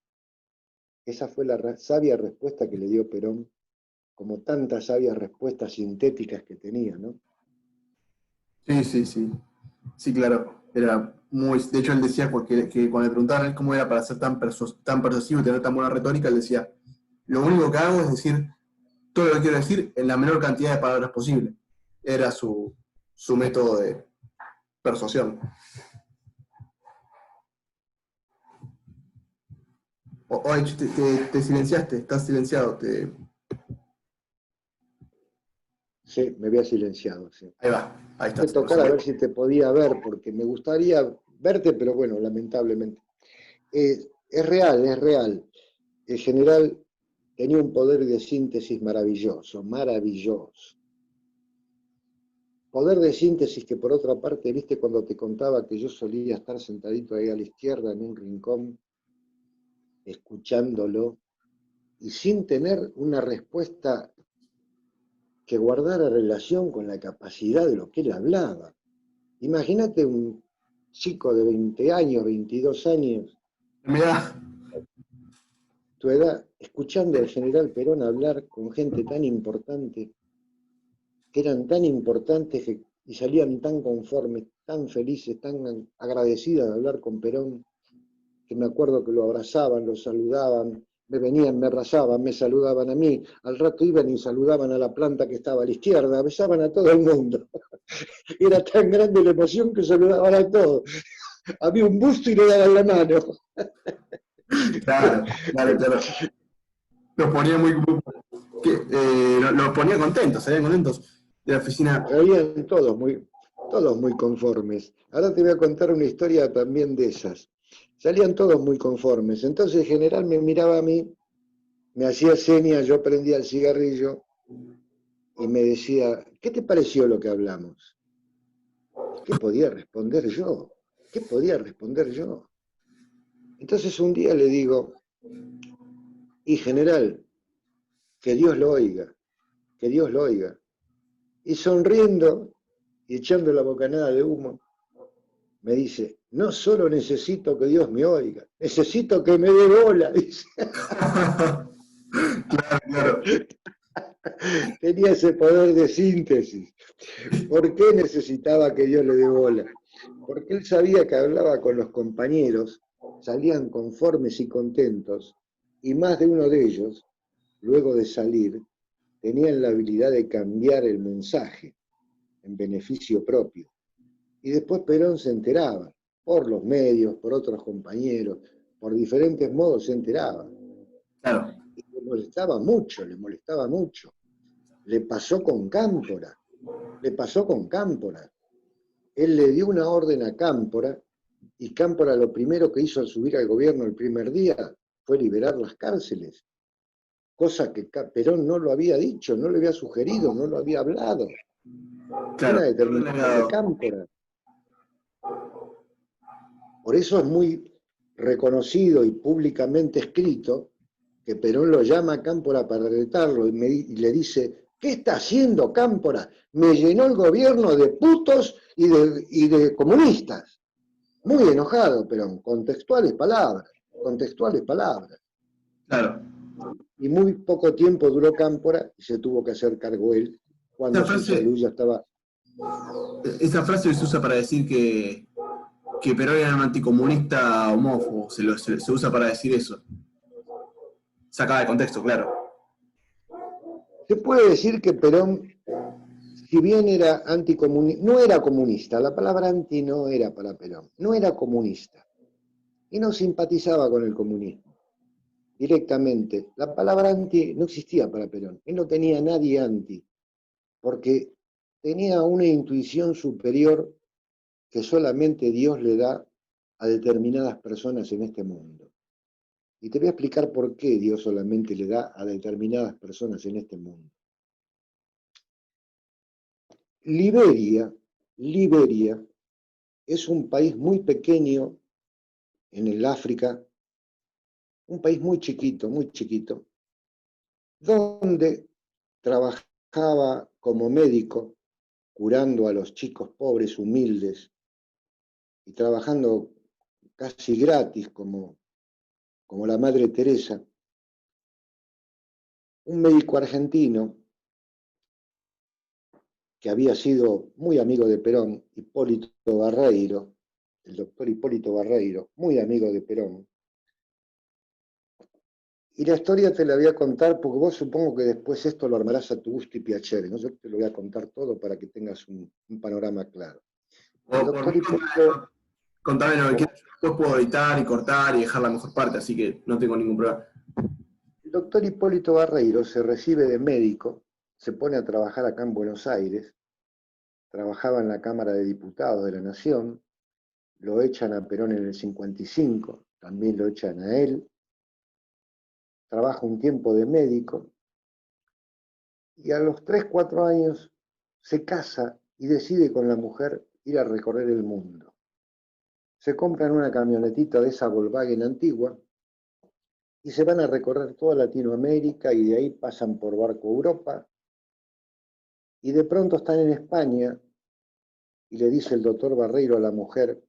Esa fue la sabia respuesta que le dio Perón, como tantas sabias respuestas sintéticas que tenía, ¿no? Sí, sí, sí. Sí, claro. Era muy. De hecho, él decía que cuando le preguntaban a él cómo era para ser tan persuasivo y tener tan buena retórica, él decía: lo único que hago es decir todo lo que quiero decir en la menor cantidad de palabras posible. Era su método de persuasión. Oye, te silenciaste, estás silenciado. Sí, me había silenciado, sí. Ahí va, ahí Que estás. tocar a ver si te podía ver, porque me gustaría verte, pero bueno, lamentablemente. Es real, es real. El general tenía un poder de síntesis maravilloso, maravilloso. Poder de síntesis que por otra parte, viste cuando te contaba que yo solía estar sentadito ahí a la izquierda en un rincón, escuchándolo, y sin tener una respuesta que guardara relación con la capacidad de lo que él hablaba. Imagínate un chico de 20 años, 22 años, Mirá, tu edad, escuchando al general Perón hablar con gente tan importante, que eran tan importantes y salían tan conformes, tan felices, tan agradecidas de hablar con Perón, que me acuerdo que lo abrazaban, lo saludaban, me venían, me abrazaban, me saludaban a mí, al rato iban y saludaban a la planta que estaba a la izquierda, besaban a todo el mundo. Era tan grande la emoción que saludaban a todos. Había un busto y le daban la mano. claro, claro, claro. Los ponía los ponía contentos, salían contentos de la oficina. Salían todos muy conformes. Ahora te voy a contar una historia también de esas. Salían todos muy conformes. Entonces el general me miraba a mí, me hacía señas, yo prendía el cigarrillo y me decía, ¿qué te pareció lo que hablamos? ¿Qué podía responder yo? ¿Qué podía responder yo? Entonces un día le digo, y general, que Dios lo oiga, que Dios lo oiga. Y sonriendo y echando la bocanada de humo, me dice, no solo necesito que Dios me oiga, necesito que me dé bola, dice. Claro, claro. Tenía ese poder de síntesis. ¿Por qué necesitaba que Dios le dé bola? Porque él sabía que hablaba con los compañeros, salían conformes y contentos, y más de uno de ellos, luego de salir, tenían la habilidad de cambiar el mensaje en beneficio propio. Y después Perón se enteraba, por los medios, por otros compañeros, por diferentes modos se enteraba. Claro. Y le molestaba mucho, le molestaba mucho. Le pasó con Cámpora, le pasó con Cámpora. Él le dio una orden a Cámpora Y Cámpora lo primero que hizo al subir al gobierno el primer día fue liberar las cárceles, cosa que Perón no lo había dicho, no le había sugerido, no lo había hablado. Fue una Claro, determinación de Cámpora. Por eso es muy reconocido y públicamente escrito que Perón lo llama a Cámpora para retarlo y le dice, ¿qué está haciendo Cámpora? Me llenó el gobierno de putos y de comunistas. Muy enojado, Perón, contextuales palabras, contextuales palabras. claro. Y muy poco tiempo duró Cámpora y se tuvo que hacer cargo él cuando su salud ya estaba... Esa frase se usa para decir que Perón era un anticomunista homófobo, se usa para decir eso. Sacada de contexto, claro. Se puede decir que Perón, si bien era anticomunista, no era comunista, la palabra anti no era para Perón, no era comunista y no simpatizaba con el comunismo directamente. La palabra anti no existía para Perón, él no tenía a nadie anti, porque tenía una intuición superior que solamente Dios le da a determinadas personas en este mundo. Y te voy a explicar por qué Dios solamente le da a determinadas personas en este mundo. Liberia es un país muy pequeño en el África, un país muy chiquito, donde trabajaba como médico, curando a los chicos pobres, humildes, y trabajando casi gratis como la Madre Teresa, un médico argentino que había sido muy amigo de Perón, Hipólito Barreiro, el doctor Hipólito Barreiro, muy amigo de Perón. Y la historia te la voy a contar porque vos supongo que después esto lo armarás a tu gusto y piacere, ¿no? Yo te lo voy a contar todo para que tengas un panorama claro. El Por doctor mí, Hipólito, contame lo que quieras. Después puedo editar y cortar y dejar la mejor parte, así que no tengo ningún problema. el doctor Hipólito Barreiro se recibe de médico, se pone a trabajar acá en Buenos Aires, trabajaba en la Cámara de Diputados de la Nación, lo echan a Perón en el 55, también lo echan a él, trabaja un tiempo de médico y a los 3, 4 años se casa y decide con la mujer ir a recorrer el mundo. Se compran una camionetita de esa Volkswagen antigua y se van a recorrer toda Latinoamérica y de ahí pasan por barco a Europa y de pronto están en España y le dice el doctor Barreiro a la mujer,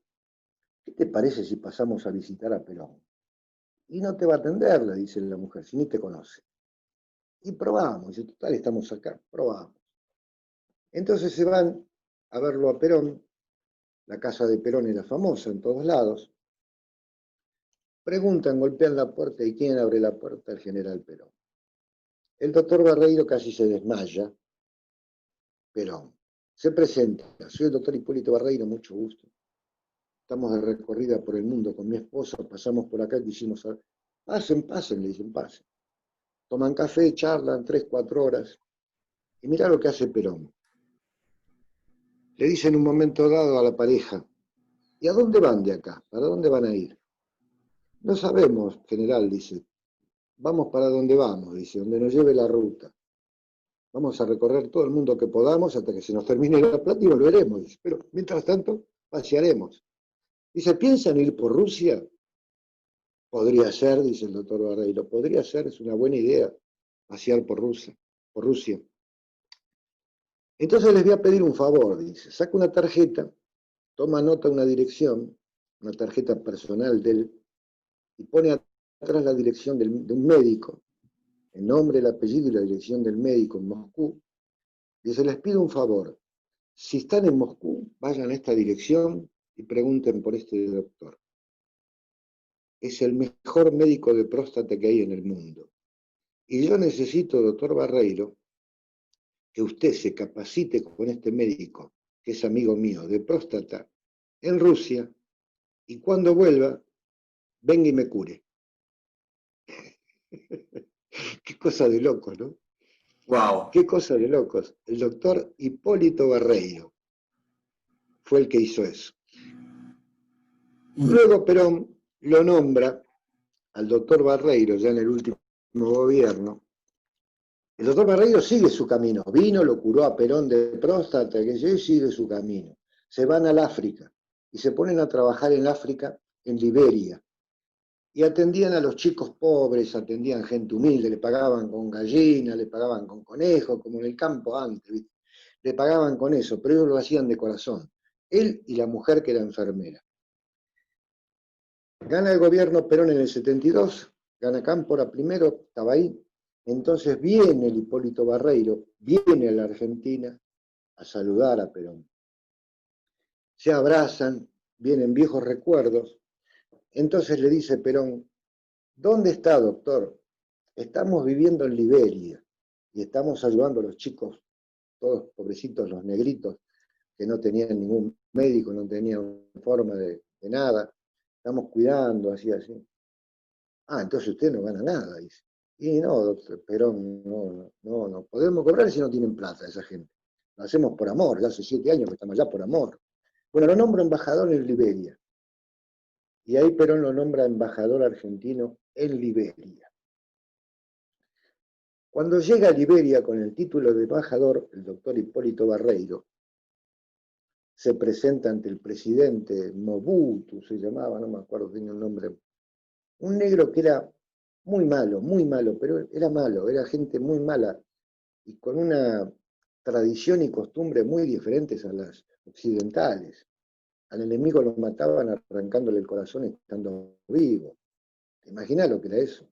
¿qué te parece si pasamos a visitar a Perón? Y no te va a atender, le dice la mujer, si ni te conoce. Y probamos, dice, total, estamos acá, probamos. Entonces se van a verlo a Perón, la casa de Perón era famosa en todos lados, preguntan, golpean la puerta y ¿quién abre la puerta? El general Perón. El doctor Barreiro casi se desmaya, Perón. Se presenta, soy el doctor Hipólito Barreiro, mucho gusto. Estamos de recorrida por el mundo con mi esposa, pasamos por acá y quisimos saber. Pasen, le dicen, pasen. Toman café, charlan 3, 4 horas. Y mirá lo que hace Perón. Le dice en un momento dado a la pareja, ¿y a dónde van de acá? ¿Para dónde van a ir? No sabemos, general, dice. Vamos para donde vamos, dice, donde nos lleve la ruta. Vamos a recorrer todo el mundo que podamos hasta que se nos termine la plata y volveremos. Dice, pero mientras tanto, pasearemos. Dice, ¿piensan ir por Rusia? Podría ser, dice el doctor Barreiro, podría ser, es una buena idea pasear por Rusia. Entonces les voy a pedir un favor, dice, saca una tarjeta, toma nota de una dirección, una tarjeta personal de él, y pone atrás la dirección de un médico, el nombre, el apellido y la dirección del médico en Moscú. Dice, les pido un favor, si están en Moscú, vayan a esta dirección y pregunten por este doctor. Es el mejor médico de próstata que hay en el mundo. Y yo necesito, doctor Barreiro, que usted se capacite con este médico, que es amigo mío, de próstata, en Rusia, y cuando vuelva, venga y me cure. Qué cosa de locos, ¿no? Wow. Qué cosa de locos. El doctor Hipólito Barreiro fue el que hizo eso. Luego Perón lo nombra al doctor Barreiro, ya en el último gobierno. El doctor Barreiro sigue su camino. Vino, lo curó a Perón de próstata, que y sigue su camino. Se van al África y se ponen a trabajar en África, en Liberia. Y atendían a los chicos pobres, atendían gente humilde, le pagaban con gallina, le pagaban con conejo, como en el campo antes, ¿viste? Le pagaban con eso, pero ellos lo hacían de corazón. Él y la mujer que era enfermera. Gana el gobierno Perón en el 72, gana Cámpora primero, estaba ahí. Entonces viene el Hipólito Barreiro, viene a la Argentina a saludar a Perón. Se abrazan, vienen viejos recuerdos. Entonces le dice Perón, ¿dónde está, doctor? Estamos viviendo en Liberia y estamos ayudando a los chicos, todos pobrecitos, los negritos, que no tenían ningún médico, no tenían forma de nada. Estamos cuidando, así, así. Ah, entonces ustedes no ganan nada, dice. Y no, doctor Perón, no podemos cobrar si no tienen plata esa gente. Lo hacemos por amor, ya hace 7 años que estamos allá por amor. Bueno, lo nombro embajador en Liberia. Y ahí Perón lo nombra embajador argentino en Liberia. Cuando llega a Liberia con el título de embajador, el doctor Hipólito Barreiro se presenta ante el presidente Mobutu, se llamaba, no me acuerdo, tenía un nombre. Un negro que era muy malo, pero era malo, era gente muy mala y con una tradición y costumbre muy diferentes a las occidentales. Al enemigo lo mataban arrancándole el corazón estando vivo. ¿Te imaginas lo que era eso?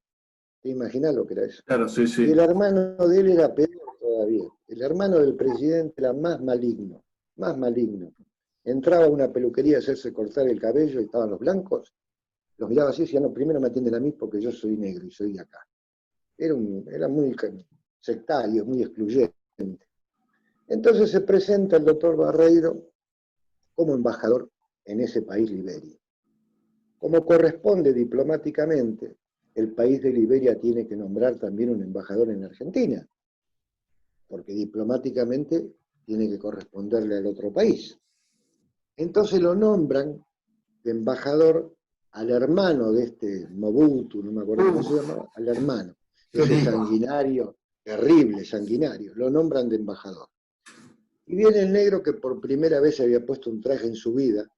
¿Te imaginas lo que era eso? Claro, sí, Y el sí. hermano de él era peor todavía. El hermano del presidente era más maligno, más maligno. Entraba a una peluquería a hacerse cortar el cabello y estaban los blancos, los miraba así y decía, no, primero me atienden a mí porque yo soy negro y soy de acá. Era muy sectario, muy excluyente. Entonces se presenta el doctor Barreiro como embajador en ese país, Liberia. Como corresponde diplomáticamente, el país de Liberia tiene que nombrar también un embajador en Argentina, porque diplomáticamente tiene que corresponderle al otro país. Entonces lo nombran de embajador al hermano de este Mobutu, no me acuerdo cómo se Uf, llamaba, al hermano, qué ese lío. sanguinario, terrible sanguinario, lo nombran de embajador. Y viene el negro que por primera vez había puesto un traje en su vida,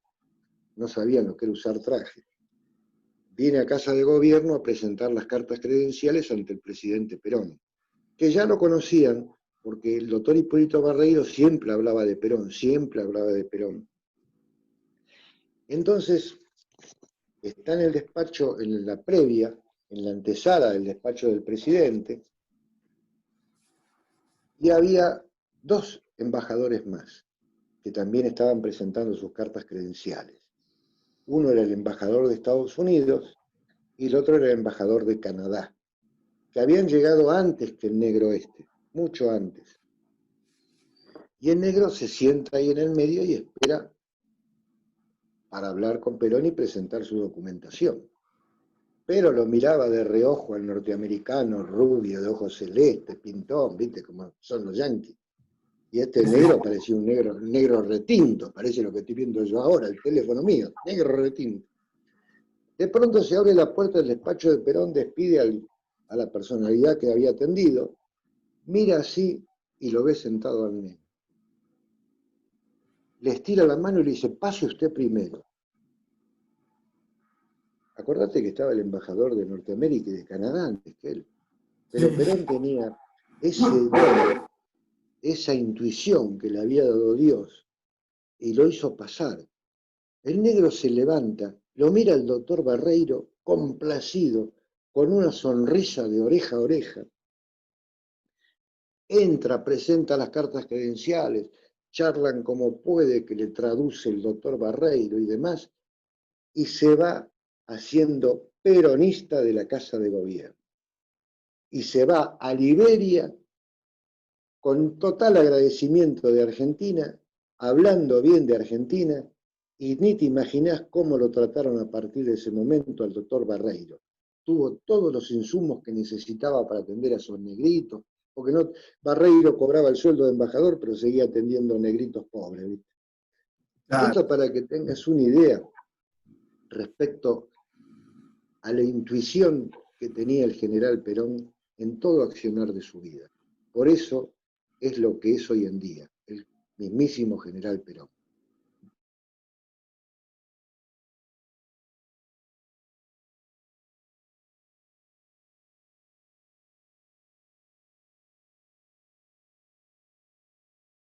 no sabían lo que era usar traje. Viene a Casa de Gobierno a presentar las cartas credenciales ante el presidente Perón, que ya lo conocían porque el doctor Hipólito Barreiro siempre hablaba de Perón, siempre hablaba de Perón. Entonces, está en el despacho, en la previa, en la antesala del despacho del presidente, y había 2 embajadores más que también estaban presentando sus cartas credenciales. Uno era el embajador de Estados Unidos y el otro era el embajador de Canadá, que habían llegado antes que el negro este, mucho antes. Y el negro se sienta ahí en el medio y espera para hablar con Perón y presentar su documentación. Pero lo miraba de reojo al norteamericano, rubio, de ojos celestes, pintón, viste como son los yanquis. Y este Sí, sí. negro parecía un negro retinto, parece lo que estoy viendo yo ahora, el teléfono mío, negro retinto. De pronto se abre la puerta del despacho de Perón, despide a la personalidad que había atendido, mira así y lo ve sentado al negro. Le estira la mano y le dice, pase usted primero. Acordate que estaba el embajador de Norteamérica y de Canadá antes que él. Pero Perón tenía ese don, esa intuición que le había dado Dios y lo hizo pasar. El negro se levanta, lo mira el doctor Barreiro complacido, con una sonrisa de oreja a oreja. Entra, presenta las cartas credenciales, charlan como puede, que le traduce el doctor Barreiro y demás, y se va haciendo peronista de la Casa de Gobierno. Y se va a Liberia con total agradecimiento de Argentina, hablando bien de Argentina, y ni te imaginás cómo lo trataron a partir de ese momento al doctor Barreiro. Tuvo todos los insumos que necesitaba para atender a esos negritos, porque no, Barreiro cobraba el sueldo de embajador, pero seguía atendiendo negritos pobres, ¿viste? Claro. Esto para que tengas una idea. respecto a la intuición que tenía el general Perón en todo accionar de su vida. Por eso es lo que es hoy en día, el mismísimo general Perón.